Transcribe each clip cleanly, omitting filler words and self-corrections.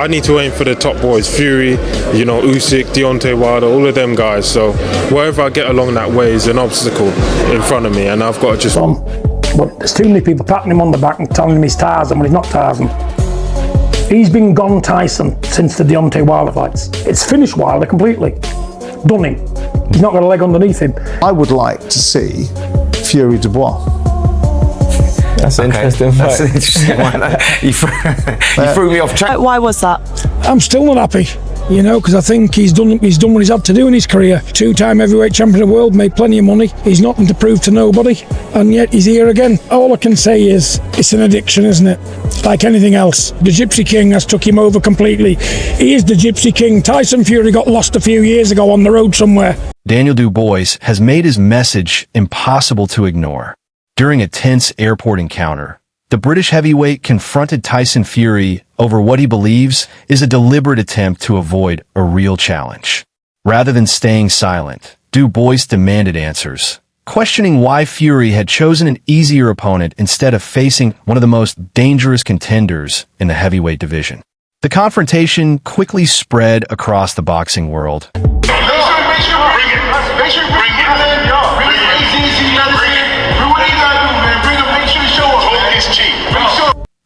I need to aim for the top boys, Fury, you know, Usyk, Deontay Wilder, all of them guys. So wherever I get along that way is an obstacle in front of me, and I've got to just... But there's too many people patting him on the back and telling him he's Tarzan when he's not Tarzan. He's been gone Tyson since the Deontay Wilder fights. It's finished Wilder completely. Done him. He's not got a leg underneath him. I would like to see Fury Dubois. That's an interesting fight. That's an interesting one. You threw me off track. Why was that? I'm still not happy, you know, because I think he's done what he's had to do in his career. Two-time heavyweight champion of the world, made plenty of money. He's nothing to prove to nobody, and yet he's here again. All I can say is, it's an addiction, isn't it? Like anything else. The Gypsy King has took him over completely. He is the Gypsy King. Tyson Fury got lost a few years ago on the road somewhere. Daniel Dubois has made his message impossible to ignore. During a tense airport encounter, the British heavyweight confronted Tyson Fury over what he believes is a deliberate attempt to avoid a real challenge. Rather than staying silent, Dubois demanded answers, questioning why Fury had chosen an easier opponent instead of facing one of the most dangerous contenders in the heavyweight division. The confrontation quickly spread across the boxing world.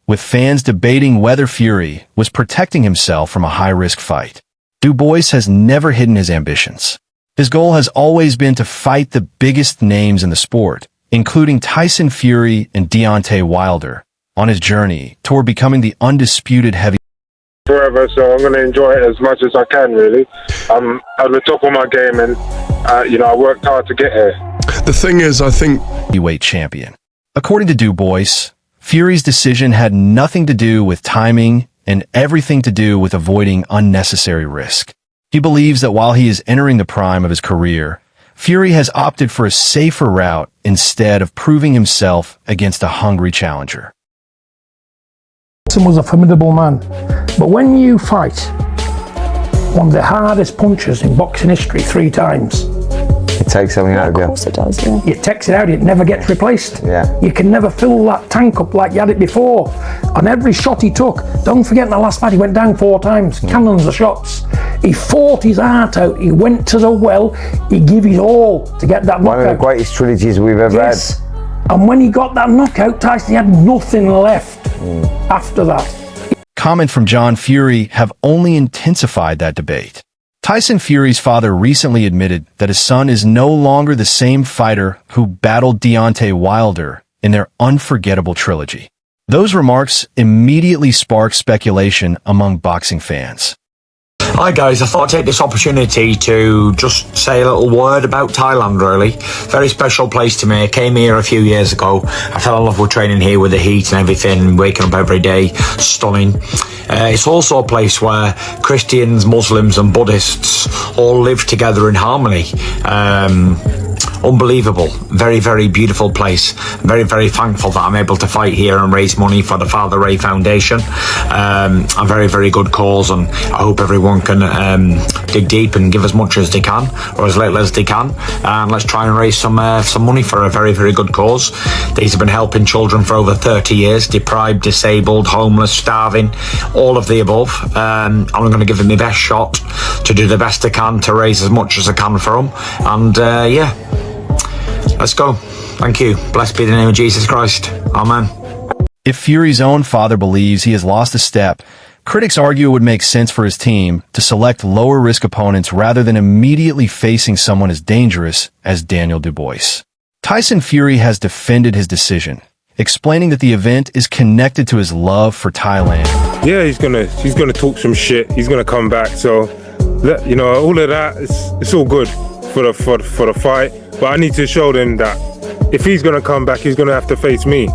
With fans debating whether Fury was protecting himself from a high-risk fight. Dubois has never hidden his ambitions. His goal has always been to fight the biggest names in the sport, including Tyson Fury and Deontay Wilder, on his journey toward becoming the undisputed heavyweight. Forever, so I'm going to enjoy it as much as I can, really. I'm at the top of my game, and, you know, I worked hard to get here. The thing is, I think... heavyweight champion. According to Dubois, Fury's decision had nothing to do with timing and everything to do with avoiding unnecessary risk. He believes that while he is entering the prime of his career, Fury has opted for a safer route instead of proving himself against a hungry challenger. Tyson was a formidable man, but when you fight one of the hardest punchers in boxing history 3 times, It takes something out of you. Of course it does, yeah. it takes it out, it never gets replaced. Yeah. You can never fill that tank up like you had it before. And every shot he took, don't forget in the last fight he went down 4 times, cannons of shots. He fought his heart out, he went to the well, he gave his all to get that knockout. One of the greatest trilogies we've ever had. And when he got that knockout, Tyson, he had nothing left after that. Comment from John Fury have only intensified that debate. Tyson Fury's father recently admitted that his son is no longer the same fighter who battled Deontay Wilder in their unforgettable trilogy. Those remarks immediately sparked speculation among boxing fans. Hi guys, I thought I'd take this opportunity to just say a little word about Thailand, really. Very special place to me. I came here a few years ago. I fell in love with training here with the heat and everything, waking up every day, stunning. It's also a place where Christians, Muslims and Buddhists all live together in harmony. Unbelievable. Very, very beautiful place. Very, very thankful that I'm able to fight here and raise money for the Father Ray Foundation. A very, very good cause, and I hope everyone can dig deep and give as much as they can, or as little as they can, and let's try and raise some money for a very, very good cause. These have been helping children for over 30 years, deprived, disabled, homeless, starving, all of the above. I'm going to give it my best shot to do the best I can to raise as much as I can for them, and yeah, let's go. Thank you. Blessed be the name of Jesus Christ. Amen. If Fury's own father believes he has lost a step, critics argue it would make sense for his team to select lower-risk opponents rather than immediately facing someone as dangerous as Daniel Dubois. Tyson Fury has defended his decision, explaining that the event is connected to his love for Thailand. Yeah, he's gonna talk some shit. He's gonna come back. So, you know, all of that, it's all good for the fight. But I need to show them that if he's gonna come back, he's gonna have to face me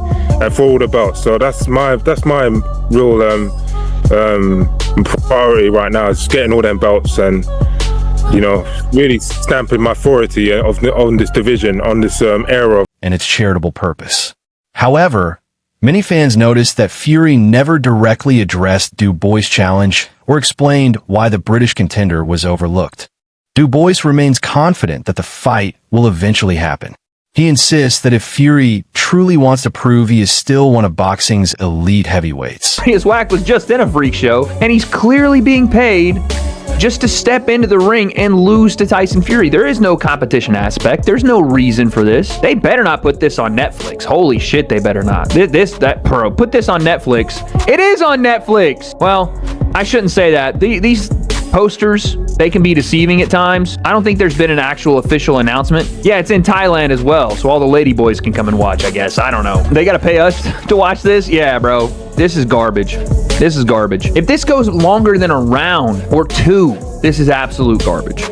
for all the belts. So that's my real priority right now, is getting all them belts and, you know, really stamping my authority on this division, on this era. And its charitable purpose. However, many fans noticed that Fury never directly addressed Dubois' challenge or explained why the British contender was overlooked. Dubois remains confident that the fight will eventually happen. He insists that if Fury truly wants to prove he is still one of boxing's elite heavyweights, His whack was just in a freak show, and he's clearly being paid just to step into the ring and lose to Tyson Fury. There is no competition aspect. There's no reason for this. They better not put this on Netflix. Holy shit, they better not. Put this on Netflix. It is on Netflix. Well, I shouldn't say that. These posters, they can be deceiving at times. I don't think there's been an actual official announcement. Yeah, it's in Thailand as well, so all the lady boys can come and watch, I guess. I don't know. They gotta pay us to watch this? Yeah, bro. This is garbage. This is garbage. If this goes longer than a round or two, this is absolute garbage.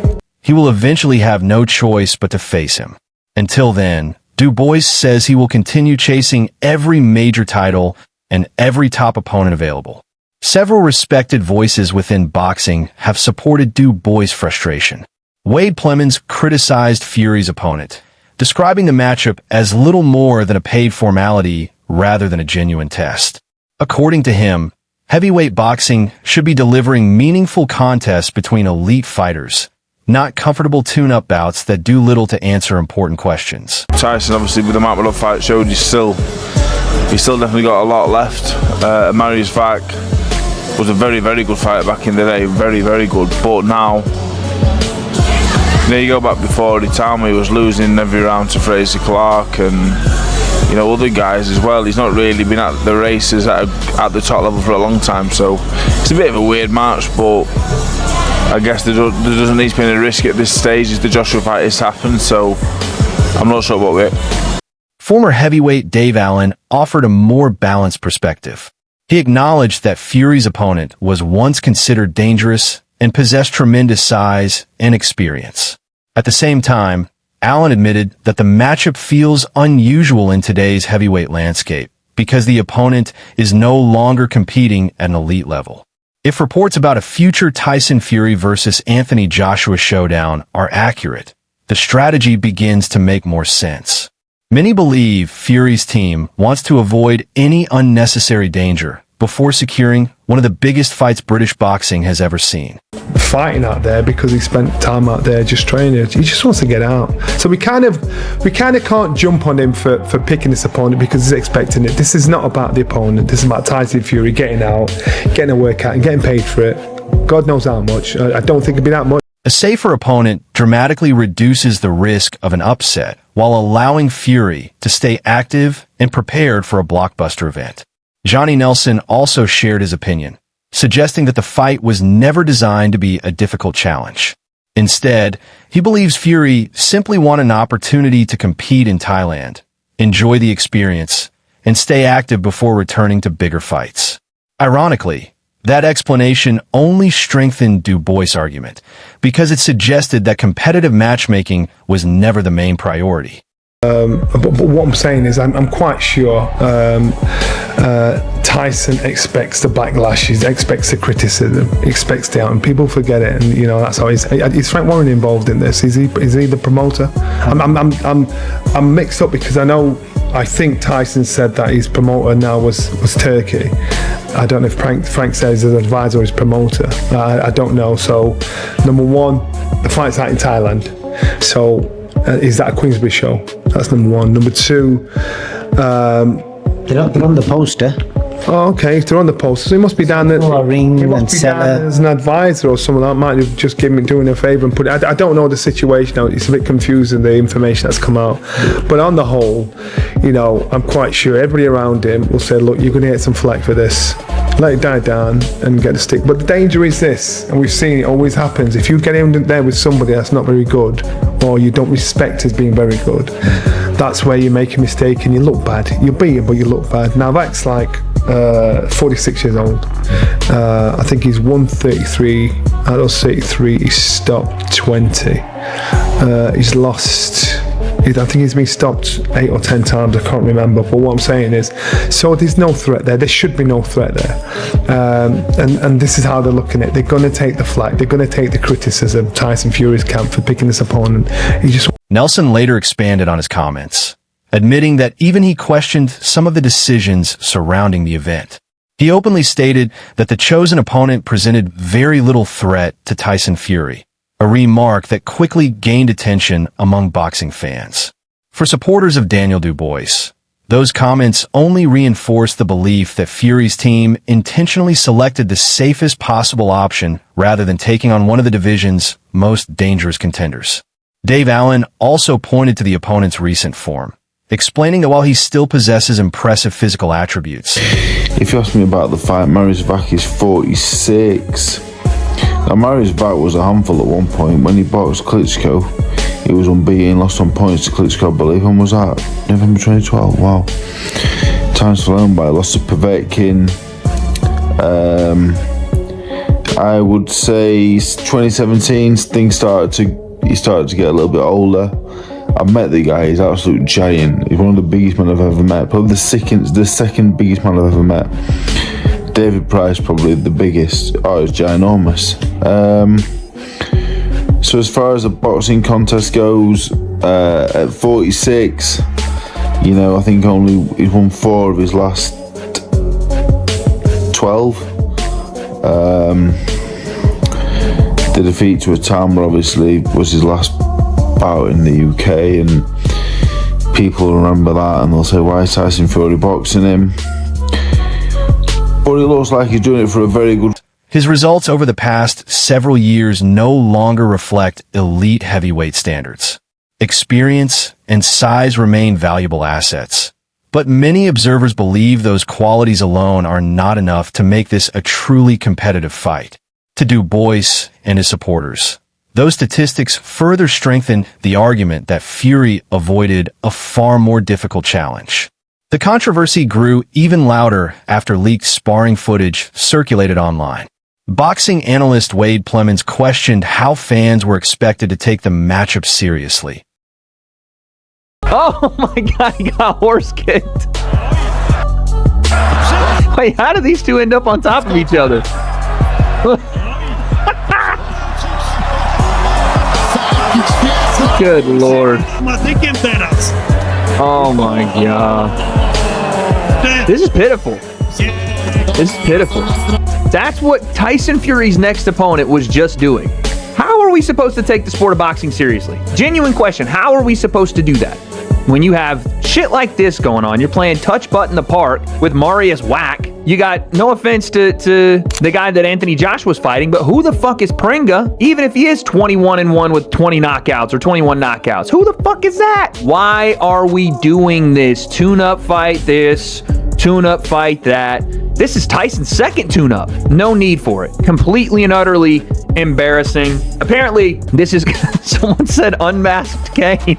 he will eventually have no choice but to face him. Until then, Dubois says he will continue chasing every major title and every top opponent available. Several respected voices within boxing have supported Dubois' frustration. Wade Plemons criticized Fury's opponent, describing the matchup as little more than a paid formality rather than a genuine test. According to him, heavyweight boxing should be delivering meaningful contests between elite fighters, not comfortable tune-up bouts that do little to answer important questions. Tyson, obviously, with the amount of fight showed, he's still definitely got a lot left. Marius Vac was a very, very good fighter back in the day, very, very good. But now, there you go back before, he told me he was losing every round to Fraser Clark and other guys as well. He's not really been at the races at the top level for a long time, so it's a bit of a weird match, but I guess there doesn't need to be any risk at this stage as the Joshua fight has happened, so I'm not sure about it. Former heavyweight Dave Allen offered a more balanced perspective. He acknowledged that Fury's opponent was once considered dangerous and possessed tremendous size and experience. At the same time, Allen admitted that the matchup feels unusual in today's heavyweight landscape because the opponent is no longer competing at an elite level. If reports about a future Tyson Fury versus Anthony Joshua showdown are accurate, the strategy begins to make more sense. Many believe Fury's team wants to avoid any unnecessary danger before securing one of the biggest fights British boxing has ever seen. Fighting out there because he spent time out there just training. He just wants to get out. So we kind of can't jump on him for picking this opponent because he's expecting it. This is not about the opponent. This is about Tyson Fury getting out, getting a workout and getting paid for it. God knows how much. I don't think it'd be that much. A safer opponent dramatically reduces the risk of an upset while allowing Fury to stay active and prepared for a blockbuster event. Johnny Nelson also shared his opinion, suggesting that the fight was never designed to be a difficult challenge. Instead, he believes Fury simply wanted an opportunity to compete in Thailand, enjoy the experience, and stay active before returning to bigger fights. Ironically, that explanation only strengthened Dubois' argument because it suggested that competitive matchmaking was never the main priority. But what I'm saying is I'm quite sure Tyson expects the backlash, he expects the criticism, he expects the out, and people forget it, and that's how is Frank Warren involved in this? Is he the promoter? I'm mixed up because I think Tyson said that his promoter now was Turkey. I don't know if Frank says his advisor or his promoter. I don't know. So number one, the fight's out in Thailand. So is that a Queensberry show? That's number one. Number two, they're on the poster. Oh, okay. If they're on the poster, so he must be down there. Ring and seller as an advisor or someone that might have just doing a favour and put it. I don't know the situation now. It's a bit confusing, the information that's come out. But on the whole, I'm quite sure everybody around him will say, look, you're going to get some flack for this. Let it die down and get the stick. But the danger is this, and we've seen it always happens. If you get in there with somebody that's not very good, or you don't respect as being very good, that's where you make a mistake and you look bad. You beat him, but you look bad. Now that's like 46 years old. I think he's 133 out of 33. He's stopped 20. He's lost. I think he's been stopped 8 or 10 times. I can't remember. But what I'm saying is, so there's no threat there. There should be no threat there. And this is how they're looking at it. They're going to take the flack. They're going to take the criticism. Tyson Fury's camp for picking this opponent. Nelson later expanded on his comments, admitting that even he questioned some of the decisions surrounding the event. He openly stated that the chosen opponent presented very little threat to Tyson Fury, a remark that quickly gained attention among boxing fans. For supporters of Daniel Dubois, those comments only reinforce the belief that Fury's team intentionally selected the safest possible option rather than taking on one of the division's most dangerous contenders. Dave Allen also pointed to the opponent's recent form, explaining that while he still possesses impressive physical attributes. If you ask me about the fight, Mariusvak is 46. Now, Mariusvak was a handful at one point. When he boxed Klitschko, he was unbeaten, lost on points to Klitschko, I believe. When was that? November 2012. Wow. Time's flown by. Lost to Povetkin. I would say 2017, things he started to get a little bit older. I've met the guy, he's an absolute giant. He's one of the biggest men I've ever met. Probably the second biggest man I've ever met. David Price, probably the biggest. Oh, he's ginormous. So as far as the boxing contest goes, at 46, you know, I think he's won 4 of his last 12. The defeat to Atama obviously was his last bout in the UK, and people remember that and they'll say, why is Tyson Fury boxing him? But it looks like he's doing it for a very good... His results over the past several years no longer reflect elite heavyweight standards. Experience and size remain valuable assets, but many observers believe those qualities alone are not enough to make this a truly competitive fight. To Dubois and his supporters, those statistics further strengthen the argument that Fury avoided a far more difficult challenge. The controversy grew even louder after leaked sparring footage circulated online. Boxing analyst Wade Plemons questioned how fans were expected to take the matchup seriously. Oh my God, he got horse kicked. Wait, how did these two end up on top of each other? Good Lord. Oh my God. This is pitiful. This is pitiful. That's what Tyson Fury's next opponent was just doing. How are we supposed to take the sport of boxing seriously? Genuine question. How are we supposed to do that? When you have shit like this going on, you're playing touch butt in the park with Marius Whack. You got, no offense to the guy that Anthony Josh was fighting, but who the fuck is Pringa? Even if he is 21-1 with 20 knockouts or 21 knockouts, who the fuck is that? Why are we doing this? Tune-up fight this, tune-up fight that. This is Tyson's second tune-up. No need for it. Completely and utterly embarrassing. Apparently, this is, someone said unmasked Kane.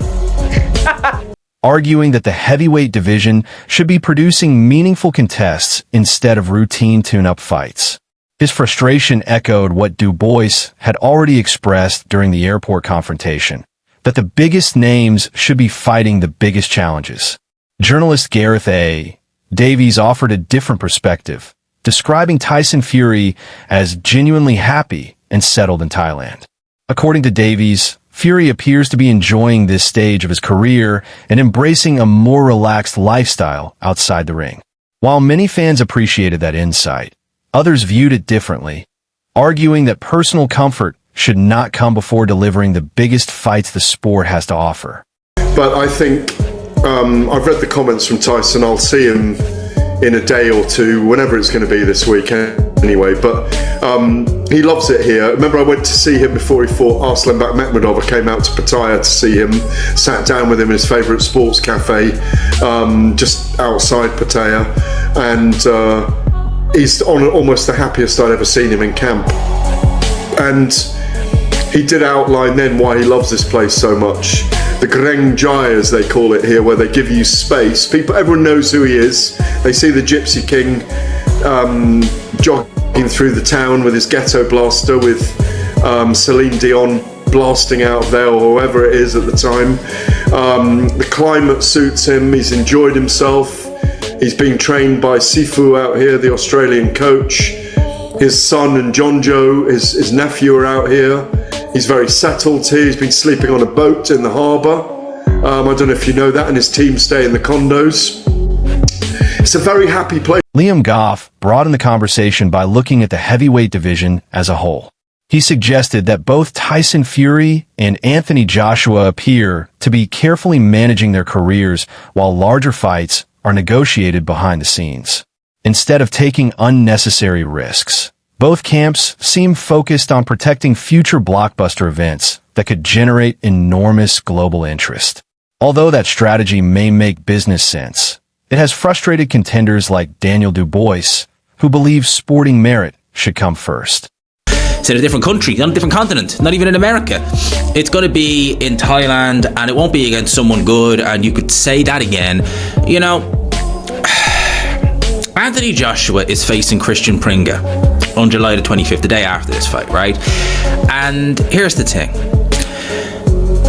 Arguing that the heavyweight division should be producing meaningful contests instead of routine tune-up fights. His frustration echoed what Dubois had already expressed during the airport confrontation, that the biggest names should be fighting the biggest challenges. Journalist Gareth A. Davies offered a different perspective, describing Tyson Fury as genuinely happy and settled in Thailand. According to Davies, Fury appears to be enjoying this stage of his career and embracing a more relaxed lifestyle outside the ring. While many fans appreciated that insight, others viewed it differently, arguing that personal comfort should not come before delivering the biggest fights the sport has to offer. But I think I've read the comments from Tyson. I'll see him in a day or two, whenever it's going to be this week anyway, but he loves it here. Remember, I went to see him before he fought Arslanbek Makhmudov. I came out to Pattaya to see him, sat down with him in his favourite sports cafe just outside Pattaya, and he's on almost the happiest I'd ever seen him in camp. And he did outline then why he loves this place so much. The Greng Jai, as they call it here, where they give you space. Everyone knows who he is. They see the Gypsy King jogging through the town with his ghetto blaster, with Celine Dion blasting out of there, or whoever it is at the time. The climate suits him. He's enjoyed himself. He's been trained by Sifu out here, the Australian coach. His son and Jonjo, his nephew, are out here. He's very settled here. He's been sleeping on a boat in the harbour. I don't know if you know that, and his team stay in the condos. It's a very happy place. Liam Goff broadened the conversation by looking at the heavyweight division as a whole. He suggested that both Tyson Fury and Anthony Joshua appear to be carefully managing their careers while larger fights are negotiated behind the scenes. Instead of taking unnecessary risks, both camps seem focused on protecting future blockbuster events that could generate enormous global interest. Although that strategy may make business sense, it has frustrated contenders like Daniel Dubois, who believes sporting merit should come first. It's in a different country, on a different continent, not even in America. It's going to be in Thailand, and it won't be against someone good, and you could say that again. You know, Anthony Joshua is facing Christian Pringa on July the 25th, the day after this fight, right? And here's the thing.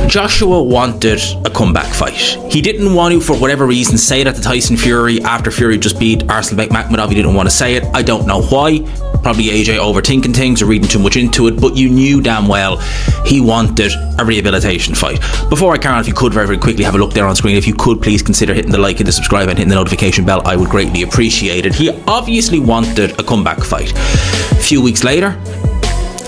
Joshua wanted a comeback fight. He didn't want to, for whatever reason, say that to Tyson Fury after Fury just beat Arslan Makhmudov. He didn't want to say it. I don't know why. Probably AJ overthinking things or reading too much into it, but you knew damn well he wanted a rehabilitation fight. Before I carry on, if you could very, very quickly have a look there on screen, if you could please consider hitting the like and the subscribe and hitting the notification bell, I would greatly appreciate it. He obviously wanted a comeback fight. A few weeks later,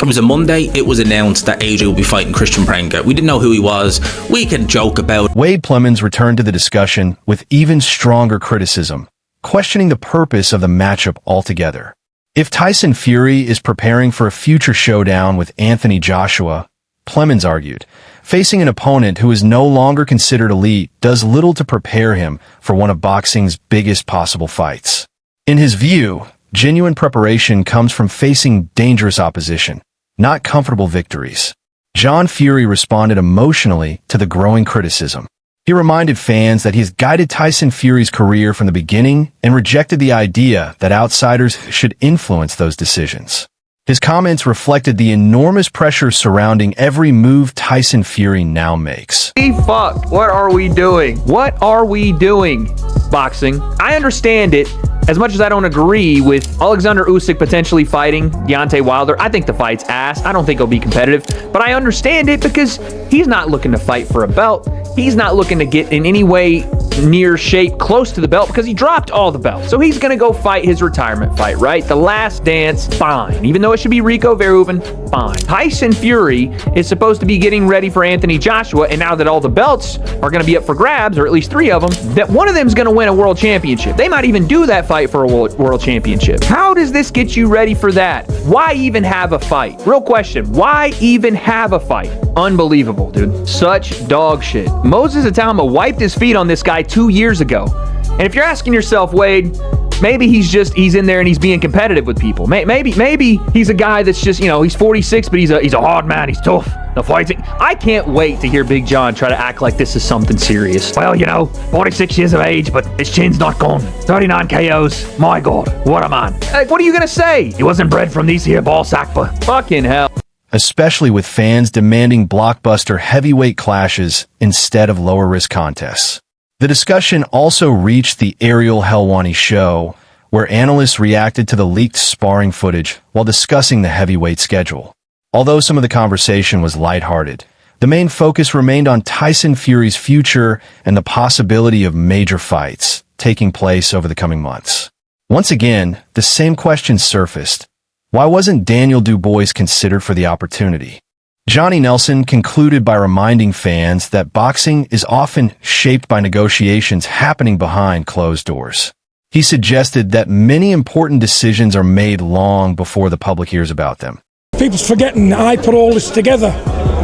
it was a Monday, it was announced that AJ would be fighting Christian Pringa. We didn't know who he was. We can joke about it. Wade Plemons returned to the discussion with even stronger criticism, questioning the purpose of the matchup altogether. If Tyson Fury is preparing for a future showdown with Anthony Joshua, Plemons argued, facing an opponent who is no longer considered elite does little to prepare him for one of boxing's biggest possible fights. In his view, genuine preparation comes from facing dangerous opposition, not comfortable victories. John Fury responded emotionally to the growing criticism. He reminded fans that he has guided Tyson Fury's career from the beginning and rejected the idea that outsiders should influence those decisions. His comments reflected the enormous pressure surrounding every move Tyson Fury now makes. Fuck, what are we doing? What are we doing, boxing? I understand it. As much as I don't agree with Alexander Usyk potentially fighting Deontay Wilder, I think the fight's ass. I don't think it'll be competitive, but I understand it because he's not looking to fight for a belt. He's not looking to get in any way near shape close to the belt because he dropped all the belts. So he's going to go fight his retirement fight, right? The last dance, fine. Even though it should be Rico Verhoeven, fine. Tyson Fury is supposed to be getting ready for Anthony Joshua, and now that all the belts are going to be up for grabs, or at least 3 of them, that one of them is going to win a world championship. They might even do that fight for a world championship. How does this get you ready for that? Why even have a fight? Real question. Why even have a fight? Unbelievable, dude. Such dog shit. Moses Atama wiped his feet on this guy 2 years ago. And if you're asking yourself, Wade, maybe he's in there and he's being competitive with people. Maybe he's a guy that's just, he's 46, but he's a hard man. He's tough. The fighting. I can't wait to hear Big John try to act like this is something serious. Well, 46 years of age, but his chin's not gone. 39 KOs. My God, what a man. Like, what are you going to say? He wasn't bred from these here ball sack, but fucking hell. Especially with fans demanding blockbuster heavyweight clashes instead of lower-risk contests. The discussion also reached the Ariel Helwani show, where analysts reacted to the leaked sparring footage while discussing the heavyweight schedule. Although some of the conversation was lighthearted, the main focus remained on Tyson Fury's future and the possibility of major fights taking place over the coming months. Once again, the same question surfaced. Why wasn't Daniel Dubois considered for the opportunity? Johnny Nelson concluded by reminding fans that boxing is often shaped by negotiations happening behind closed doors. He suggested that many important decisions are made long before the public hears about them. People's forgetting I put all this together.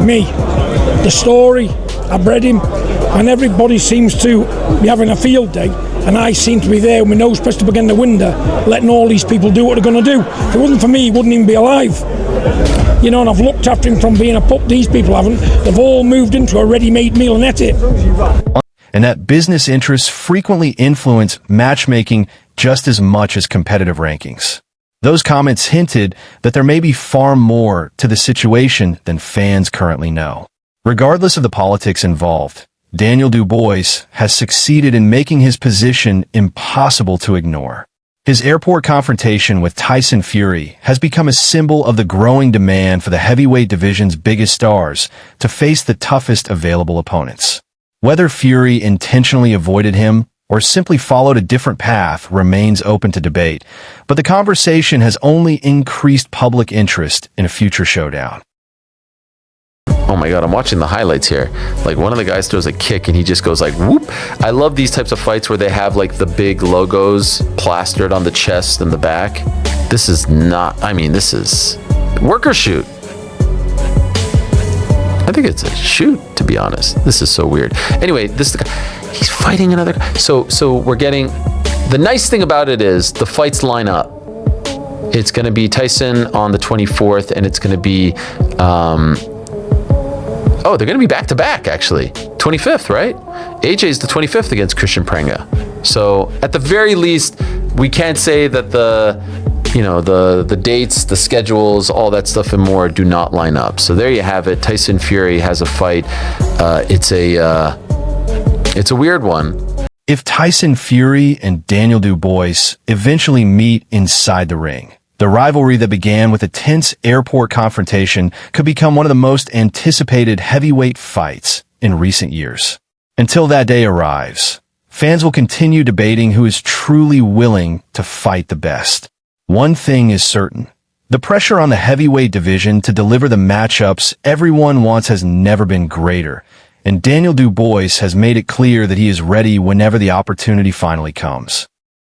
Me. The story, I bred him, and everybody seems to be having a field day, and I seem to be there with my nose pressed up against the window, letting all these people do what they're going to do. If it wasn't for me, he wouldn't even be alive. And I've looked after him from being a pup. These people haven't. They've all moved into a ready-made meal, and that's it. And that business interests frequently influence matchmaking just as much as competitive rankings. Those comments hinted that there may be far more to the situation than fans currently know. Regardless of the politics involved, Daniel Dubois has succeeded in making his position impossible to ignore. His airport confrontation with Tyson Fury has become a symbol of the growing demand for the heavyweight division's biggest stars to face the toughest available opponents. Whether Fury intentionally avoided him or simply followed a different path remains open to debate, but the conversation has only increased public interest in a future showdown. Oh my God, I'm watching the highlights here. Like one of the guys throws a kick and he just goes like, whoop. I love these types of fights where they have like the big logos plastered on the chest and the back. This is not, I mean, this is work or shoot. I think it's a shoot, to be honest. This is so weird. Anyway, this is the guy. He's fighting another guy. So we're getting, the nice thing about it is the fights line up. It's going to be Tyson on the 24th, and it's going to be, oh, they're going to be back to back, actually. 25th, right? AJ's the 25th against Christian Prenga. So at the very least, we can't say that the dates, the schedules, all that stuff and more do not line up. So there you have it. Tyson Fury has a fight. It's a weird one. If Tyson Fury and Daniel Dubois eventually meet inside the ring, the rivalry that began with a tense airport confrontation could become one of the most anticipated heavyweight fights in recent years. Until that day arrives, fans will continue debating who is truly willing to fight the best. One thing is certain. The pressure on the heavyweight division to deliver the matchups everyone wants has never been greater, and Daniel Dubois has made it clear that he is ready whenever the opportunity finally comes.